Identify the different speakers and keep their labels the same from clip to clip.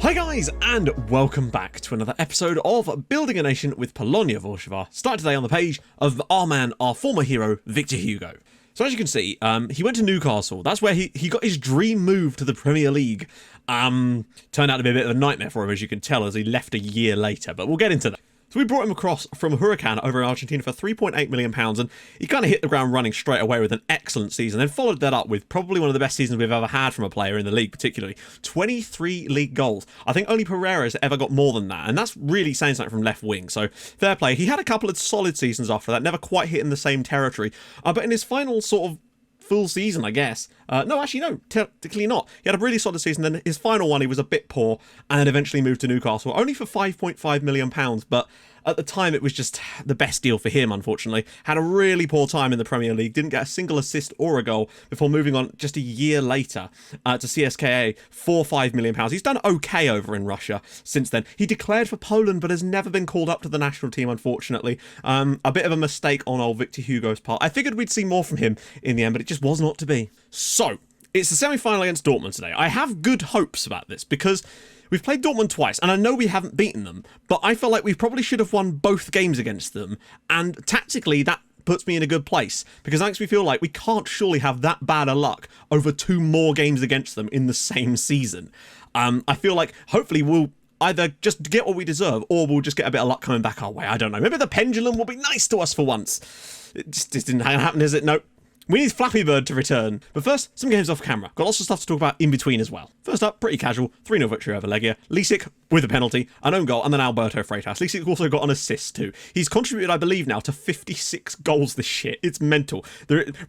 Speaker 1: Hi guys, and welcome back to another episode of Building a Nation with Polonia Warszawa. Start today on the page of our man, our former hero, Victor Hugo. So as you can see, he went to Newcastle. That's where he got his dream move to the Premier League. Turned out to be a bit of a nightmare for him, as you can tell, as he left a year later, but we'll get into that. So we brought him across from Huracan over in Argentina for £3.8 million, and he kind of hit the ground running straight away with an excellent season, then followed that up with probably one of the best seasons we've ever had from a player in the league, particularly 23 league goals. I think only Pereira's ever got more than that, and that's really saying something from left wing, so fair play. He had a couple of solid seasons after that, never quite hit in the same territory, but in his final sort of full season, I guess. No, technically not. He had a really solid season, then his final one he was a bit poor, and then eventually moved to Newcastle, only for £5.5 million, but at the time it was just the best deal for him, unfortunately. Had a really poor time in the Premier League, didn't get a single assist or a goal before moving on just a year later to CSKA for £5 million. He's done okay over in Russia since then. He declared for Poland but has never been called up to the national team, unfortunately. A bit of a mistake on old Victor Hugo's part. I figured we'd see more from him in the end, but it just was not to be. So, it's the semi-final against Dortmund today. I have good hopes about this because we've played Dortmund twice, and I know we haven't beaten them, but I feel like we probably should have won both games against them, and tactically that puts me in a good place, because that makes me feel like we can't surely have that bad a luck over two more games against them in the same season. I feel like hopefully we'll either just get what we deserve, or we'll just get a bit of luck coming back our way. I don't know. Maybe the pendulum will be nice to us for once. It just didn't happen, is it? Nope. We need Flappy Bird to return. But first, some games off camera. Got lots of stuff to talk about in between as well. First up, pretty casual, 3-0 victory over Legia. Lisic with a penalty, an own goal, and then Alberto Freitas. Lisic also got an assist too. He's contributed, I believe now, to 56 goals this year. It's mental.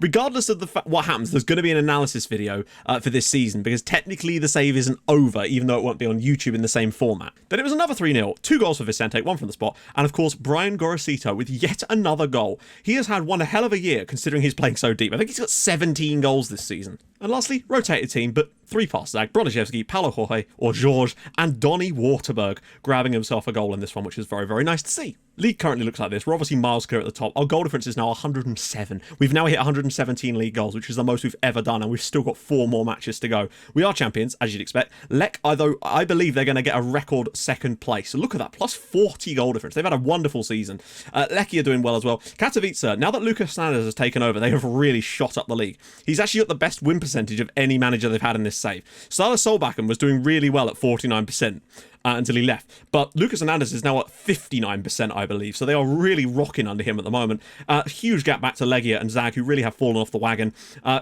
Speaker 1: Regardless of what happens, there's going to be an analysis video for this season, because technically the save isn't over, even though it won't be on YouTube in the same format. Then it was another 3-0, 2 goals for Vicente, 1 from the spot, and of course Brian Gorosito with yet another goal. He has had one hell of a year considering he's playing so deep. I think he's got 17 goals this season. And lastly, rotated team, but 3 past Zag, Bronaszewski, Paulo Jorge, or George, and Donny Waterberg grabbing himself a goal in this one, which is very, very nice to see. League currently looks like this. We're obviously miles clear at the top. Our goal difference is now 107. We've now hit 117 league goals, which is the most we've ever done, and we've still got 4 more matches to go. We are champions, as you'd expect. Lech, although I believe they're going to get a record second place. So look at that, plus 40 goal difference. They've had a wonderful season. Lechia are doing well as well. Katowice, now that Lucas Sanders has taken over, they have really shot up the league. He's actually got the best win percentage of any manager they've had in this save. Silas Solbakken was doing really well at 49%. Until he left. But Lucas Hernandez is now at 59%, I believe. So they are really rocking under him at the moment. Huge gap back to Legia and Zag, who really have fallen off the wagon.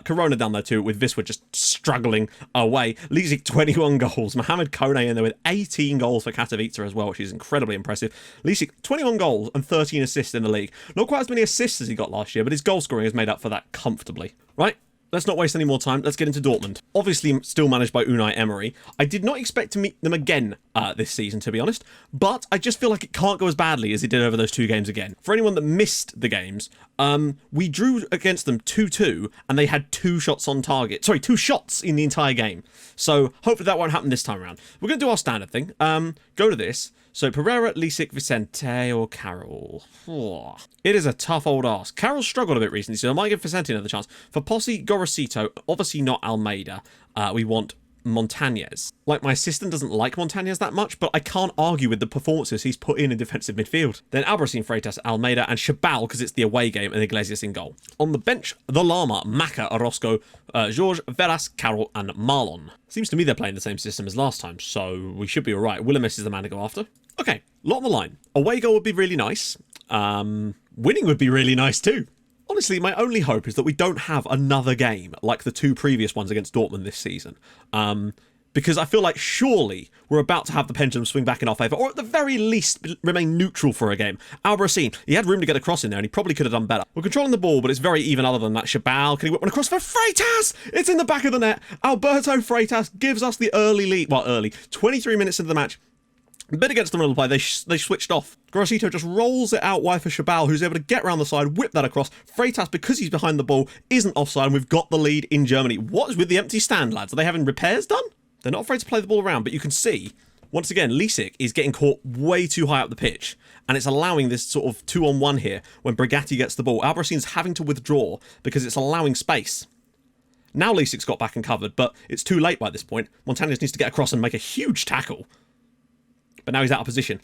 Speaker 1: Corona down there too, with Viswa just struggling away. Lisic, 21 goals. Mohamed Kone in there with 18 goals for Katowice as well, which is incredibly impressive. Lisic, 21 goals and 13 assists in the league. Not quite as many assists as he got last year, but his goal scoring has made up for that comfortably. Right? Let's not waste any more time. Let's get into Dortmund. Obviously, still managed by Unai Emery. I did not expect to meet them again this season, to be honest, but I just feel like it can't go as badly as it did over those 2 games again. For anyone that missed the games, we drew against them 2-2, and they had 2 shots on target. Sorry, 2 shots in the entire game. So hopefully that won't happen this time around. We're going to do our standard thing. Go to this. So Pereira, Lisic, Vicente, or Carroll. It is a tough old ask. Carroll struggled a bit recently, so I might give Vicente another chance. For Posse, Gorosito, obviously not Almeida. We want Montañez. Like, my assistant doesn't like Montañez that much, but I can't argue with the performances he's put in defensive midfield. Then Albarracin, Freitas, Almeida, and Chabal, because it's the away game, and Iglesias in goal. On the bench, the Llama, Maka, Orozco, George, Veras, Carroll, and Marlon. Seems to me they're playing the same system as last time, so we should be alright. Willemse is the man to go after. Okay, lot on the line. Away goal would be really nice. Winning would be really nice too. Honestly, my only hope is that we don't have another game like the 2 previous ones against Dortmund this season. Because I feel like surely we're about to have the pendulum swing back in our favour, or at the very least remain neutral for a game. Albarracin, he had room to get a cross in there and he probably could have done better. We're controlling the ball, but it's very even other than that. Chabal, can he whip one across for Freitas? It's in the back of the net. Alberto Freitas gives us the early lead. Well, early. 23 minutes into the match. A bit against the middle play, they switched off. Gorosito just rolls it out wide for Chabal, who's able to get around the side, whip that across. Freitas, because he's behind the ball, isn't offside, and we've got the lead in Germany. What is with the empty stand, lads? Are they having repairs done? They're not afraid to play the ball around, but you can see, once again, Lisic is getting caught way too high up the pitch, and it's allowing this sort of 2-on-1 here when Brigatti gets the ball. Albarracin's having to withdraw because it's allowing space. Now Lisic's got back and covered, but it's too late by this point. Montañez needs to get across and make a huge tackle. But now he's out of position.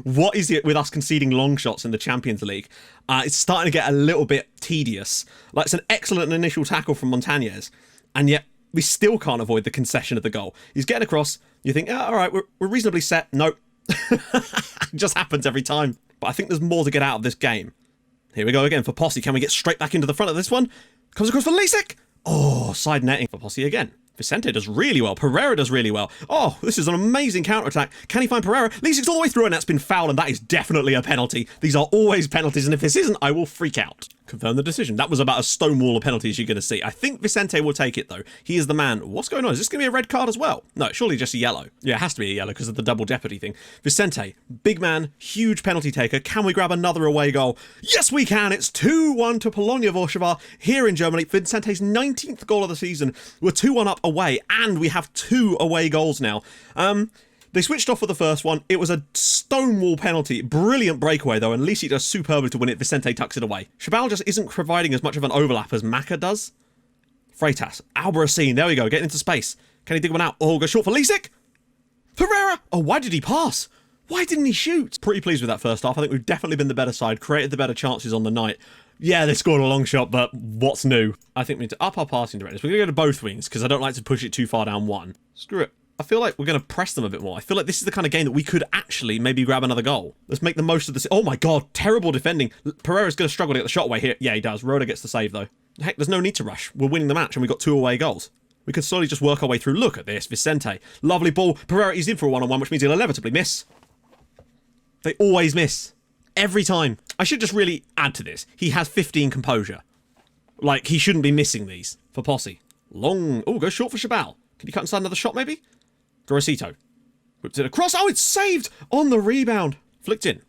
Speaker 1: What is it with us conceding long shots in the Champions League? It's starting to get a little bit tedious. Like, it's an excellent initial tackle from Montañez, and yet we still can't avoid the concession of the goal. He's getting across. You think, all right, we're reasonably set. Nope. It just happens every time. But I think there's more to get out of this game. Here we go again for Posse. Can we get straight back into the front of this one? Comes across for Lisic. Oh, side netting for Posse again. Vicente does really well. Pereira does really well. Oh, this is an amazing counter-attack. Can he find Pereira? Lisic's all the way through, and that's been fouled, and that is definitely a penalty. These are always penalties, and if this isn't, I will freak out. Confirm the decision. That was about as stonewall of penalties you're going to see. I think Vicente will take it, though. He is the man. What's going on? Is this going to be a red card as well? No, surely just a yellow. Yeah, it has to be a yellow because of the double jeopardy thing. Vicente, big man, huge penalty taker. Can we grab another away goal? Yes, we can. It's 2-1 to Polonia Warszawa here in Germany. Vicente's 19th goal of the season. We're 2-1 up away, and we have 2 away goals now. They switched off for the first one. It was a stonewall penalty. Brilliant breakaway, though, and Lisic does superbly to win it. Vicente tucks it away. Chabal just isn't providing as much of an overlap as Maka does. Freitas. Albarracin. There we go. Getting into space. Can he dig one out? Oh, go short for Lisic. Pereira. Oh, why did he pass? Why didn't he shoot? Pretty pleased with that first half. I think we've definitely been the better side. Created the better chances on the night. Yeah, they scored a long shot, but what's new? I think we need to up our passing directness. We're going to go to both wings because I don't like to push it too far down one. Screw it. I feel like we're going to press them a bit more. I feel like this is the kind of game that we could actually maybe grab another goal. Let's make the most of this. Oh my god, terrible defending. Pereira's going to struggle to get the shot away here. Yeah, he does. Roda gets the save, though. Heck, there's no need to rush. We're winning the match, and we've got 2 away goals. We could slowly just work our way through. Look at this, Vicente. Lovely ball. Pereira is in for a one-on-one, which means he'll inevitably miss. They always miss. Every time. I should just really add to this. He has 15 composure. Like, he shouldn't be missing these. For Posse. Long. Oh, go short for Chabal. Can he cut inside another shot, maybe? Gorosito. Whips it across. Oh, it's saved on the rebound. Flicked in.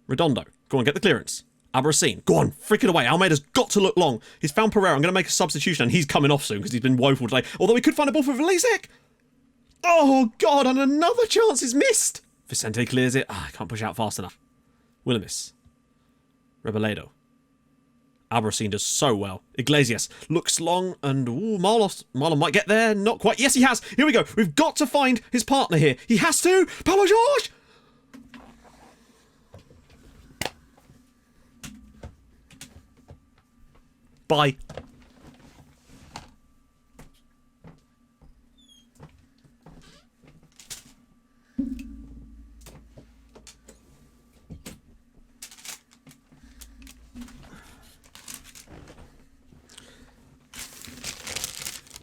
Speaker 1: Redondo. Go on, get the clearance. Albarracin. Go on, frick it away. Almeida's got to look long. He's found Pereira. I'm going to make a substitution, and he's coming off soon because he's been woeful today. Although he could find a ball for Lisic. Oh, God, and another chance is missed. Vicente clears it. I can't push out fast enough. Willimis. Reboledo. Albarracin does so well. Iglesias looks long and Marlon might get there. Not quite. Yes, he has. Here we go. We've got to find his partner here. He has to. Paulo Jorge. Bye.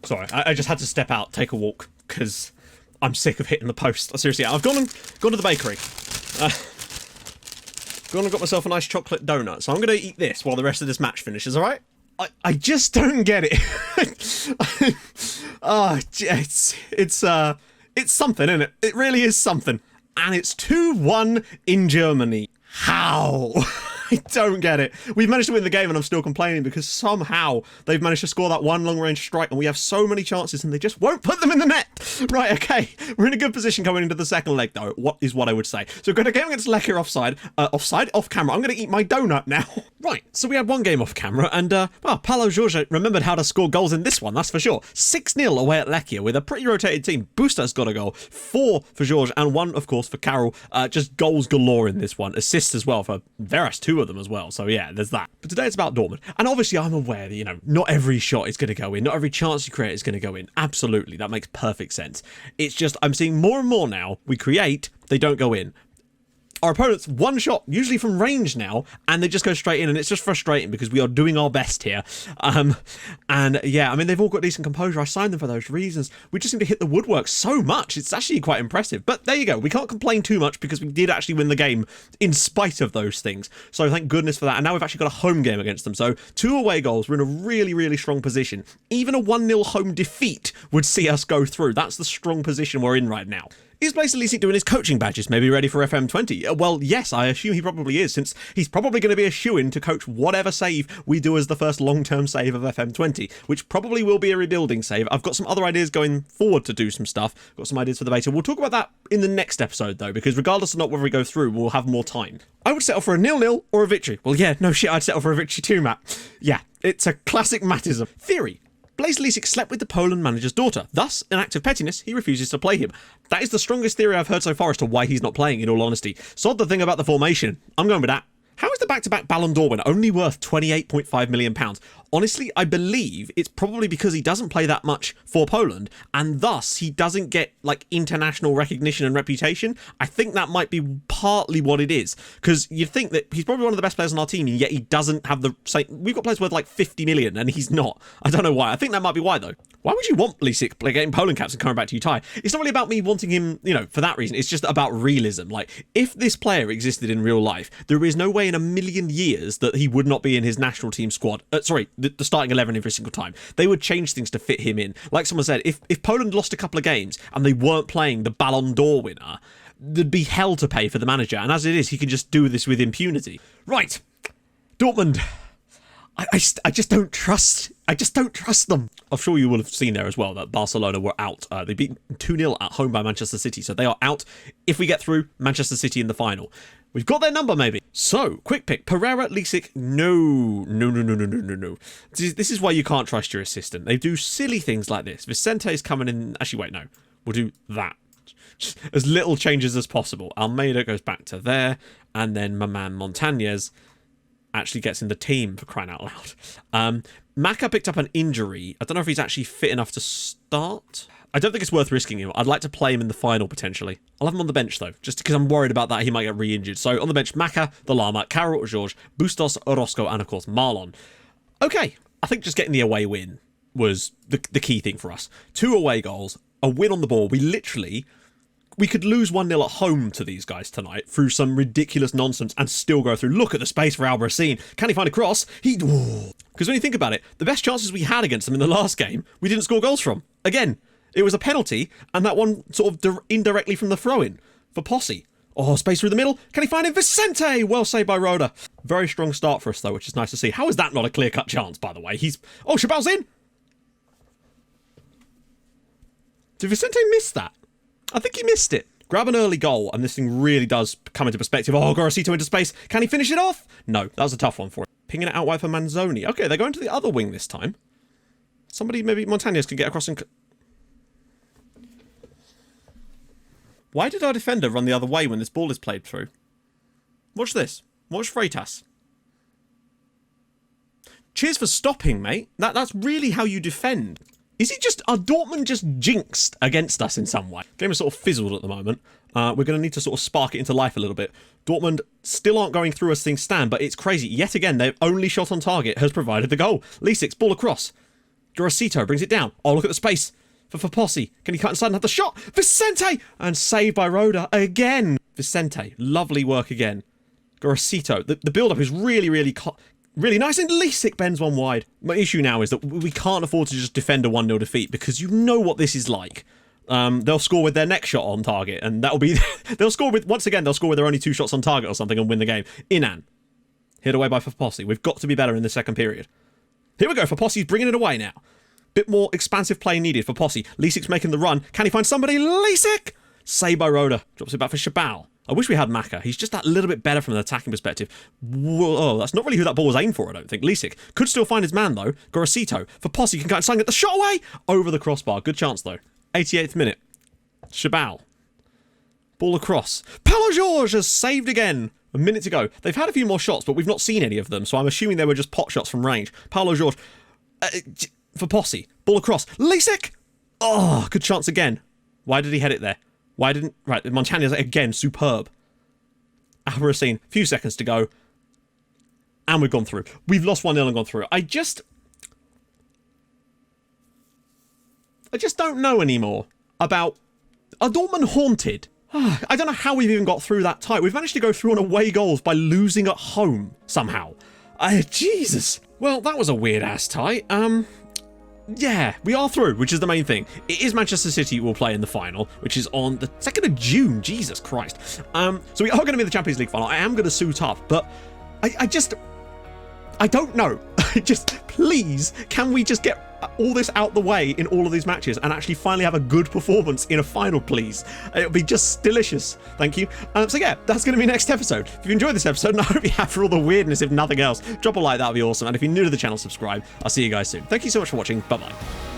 Speaker 1: Sorry, I just had to step out, take a walk, because I'm sick of hitting the post. Seriously, I've gone to the bakery. Gone and got myself a nice chocolate donut, so I'm going to eat this while the rest of this match finishes, alright? I just don't get it. Oh, it's something, isn't it? It really is something. And it's 2-1 in Germany. How? I don't get it. We've managed to win the game and I'm still complaining because somehow they've managed to score that one long-range strike and we have so many chances and they just won't put them in the net. Right, okay. We're in a good position going into the second leg though, what is what I would say. So we're going to game against Lechia off camera. I'm going to eat my donut now. Right, so we had one game off camera and, well, Paulo Jorge remembered how to score goals in this one, that's for sure. 6-0 away at Lechia with a pretty rotated team. Busta's got a goal, 4 for Jorge and 1, of course, for Carroll. Just goals galore in this one. Assists as well for Veras, 2 of them as well. So yeah, there's that. But today it's about Dortmund. And obviously I'm aware that, you know, not every shot is going to go in. Not every chance you create is going to go in. Absolutely. That makes perfect sense. It's just, I'm seeing more and more now, we create, they don't go in. Our opponents, one shot, usually from range now, and they just go straight in, and it's just frustrating because we are doing our best here. And yeah, I mean, they've all got decent composure. I signed them for those reasons. We just seem to hit the woodwork so much. It's actually quite impressive. But there you go. We can't complain too much because we did actually win the game in spite of those things. So thank goodness for that. And now we've actually got a home game against them. So 2 away goals. We're in a really, really strong position. Even a 1-0 home defeat would see us go through. That's the strong position we're in right now. Is Blaise Leasing doing his coaching badges, maybe ready for FM20? Well, yes, I assume he probably is, since he's probably going to be a shoo-in to coach whatever save we do as the first long-term save of FM20, which probably will be a rebuilding save. I've got some other ideas going forward to do some stuff. Got some ideas for the beta. We'll talk about that in the next episode, though, because regardless of not whether we go through, we'll have more time. I would settle for a 0-0 or a victory. Well, yeah, no shit, I'd settle for a victory too, Matt. Yeah, it's a classic Mattism. Theory. Blaise Leasing slept with the Poland manager's daughter. Thus, in act of pettiness, he refuses to play him. That is the strongest theory I've heard so far as to why he's not playing, in all honesty. Sod the thing about the formation. I'm going with that. How is the back-to-back Ballon d'Or winner only worth £28.5 million? Honestly, I believe it's probably because he doesn't play that much for Poland, and thus he doesn't get, like, international recognition and reputation. I think that might be partly what it is, because you'd think that he's probably one of the best players on our team, and yet he doesn't have the same... We've got players worth, like, 50 million, and he's not. I don't know why. I think that might be why, though. Why would you want Leasing getting Poland caps and coming back to Utah? It's not really about me wanting him, you know, for that reason. It's just about realism. Like, if this player existed in real life, there is no way in a million years that he would not be in his national team squad. The starting 11 every single time. They would change things to fit him in. Like someone said, if Poland lost a couple of games and they weren't playing the Ballon d'Or winner, there'd be hell to pay for the manager. And as it is, he can just do this with impunity. Right. Dortmund. I just don't trust them. I'm sure you will have seen there as well that Barcelona were out. They beat 2-0 at home by Manchester City, so they are out. If we get through, Manchester City in the final. We've got their number, maybe. So, quick pick. Pereira, Leasing. No. This is why you can't trust your assistant. They do silly things like this. Vicente's coming in. Actually, wait, no. We'll do that. Just as little changes as possible. Almeida goes back to there. And then my man Montañez actually gets in the team, for crying out loud. Maka picked up an injury. I don't know if he's actually fit enough to start. I don't think it's worth risking him. I'd like to play him in the final, potentially. I'll have him on the bench, though, just because I'm worried about that. He might get re-injured. So, on the bench, Maka, the Llama, Karol, George, Bustos, Orozco, and, of course, Marlon. Okay, I think just getting the away win was the key thing for us. 2 away goals, a win on the ball. We could lose 1-0 at home to these guys tonight through some ridiculous nonsense and still go through. Look at the space for Albarracin. Can he find a cross? Because when you think about it, the best chances we had against them in the last game, we didn't score goals from. Again, it was a penalty, and that one sort of indirectly from the throw-in for Posse. Oh, space through the middle. Can he find it? Vicente! Well saved by Roda. Very strong start for us, though, which is nice to see. How is that not a clear-cut chance, by the way? Oh, Chabal's in! Did Vicente miss that? I think he missed it. Grab an early goal, and this thing really does come into perspective. Oh, Gorosito into space. Can he finish it off? No, that was a tough one for him. Pinging it out wide for Manzoni. Okay, they're going to the other wing this time. Somebody, maybe Montañez, can get across and... Why did our defender run the other way when this ball is played through? Watch this. Watch Freitas. Cheers for stopping, mate. That's really how you defend. Are Dortmund just jinxed against us in some way? Game is sort of fizzled at the moment. We're going to need to sort of spark it into life a little bit. Dortmund still aren't going through as things stand, but it's crazy. Yet again, their only shot on target has provided the goal. Leasing, ball across. Gorosito brings it down. Oh, look at the space for Posse. Can he cut inside and have the shot? Vicente! And saved by Roda again. Vicente, lovely work again. Gorosito, the build-up is really nice, and Leasing bends one wide. My issue now is that we can't afford to just defend a 1-0 defeat, because you know what this is like. They'll score with their next shot on target, and that'll be... they'll score with their only 2 shots on target or something and win the game. Inan. Hit away by Posse. We've got to be better in the second period. Here we go, for Posse's bringing it away now. Bit more expansive play needed for Posse. Leasing's making the run. Can he find somebody? Leasing! Saved by Roda. Drops it back for Chabal. I wish we had Maka. He's just that little bit better from an attacking perspective. Whoa, that's not really who that ball was aimed for, I don't think. Leasing could still find his man, though. Gorosito for Posse can kind of get the shot away. Over the crossbar. Good chance, though. 88th minute. Chabal. Ball across. Paulo Jorge has saved again. A minute to go. They've had a few more shots, but we've not seen any of them, so I'm assuming they were just pot shots from range. Paulo Jorge for Posse. Ball across. Leasing! Oh, good chance again. Why did he head it there? Right, Montañez again, superb. Albarracin, few seconds to go. And we've gone through. We've lost 1-0 and gone through. I just don't know anymore about... Are Dortmund haunted? I don't know how we've even got through that tight. We've managed to go through on away goals by losing at home, somehow. Jesus. Well, that was a weird-ass tie. yeah, we are through, which is the main thing. It is Manchester City will play in the final, which is on the 2nd of June. Jesus Christ. So we are going to be in the Champions League final. I am going to suit up, but I don't know. Please, can we just get all this out the way in all of these matches and actually finally have a good performance in a final, please? It'll be just delicious. Thank you. So yeah, that's going to be next episode. If you enjoyed this episode, and I hope you have for all the weirdness, if nothing else, drop a like, that would be awesome. And if you're new to the channel, subscribe. I'll see you guys soon. Thank you so much for watching. Bye-bye.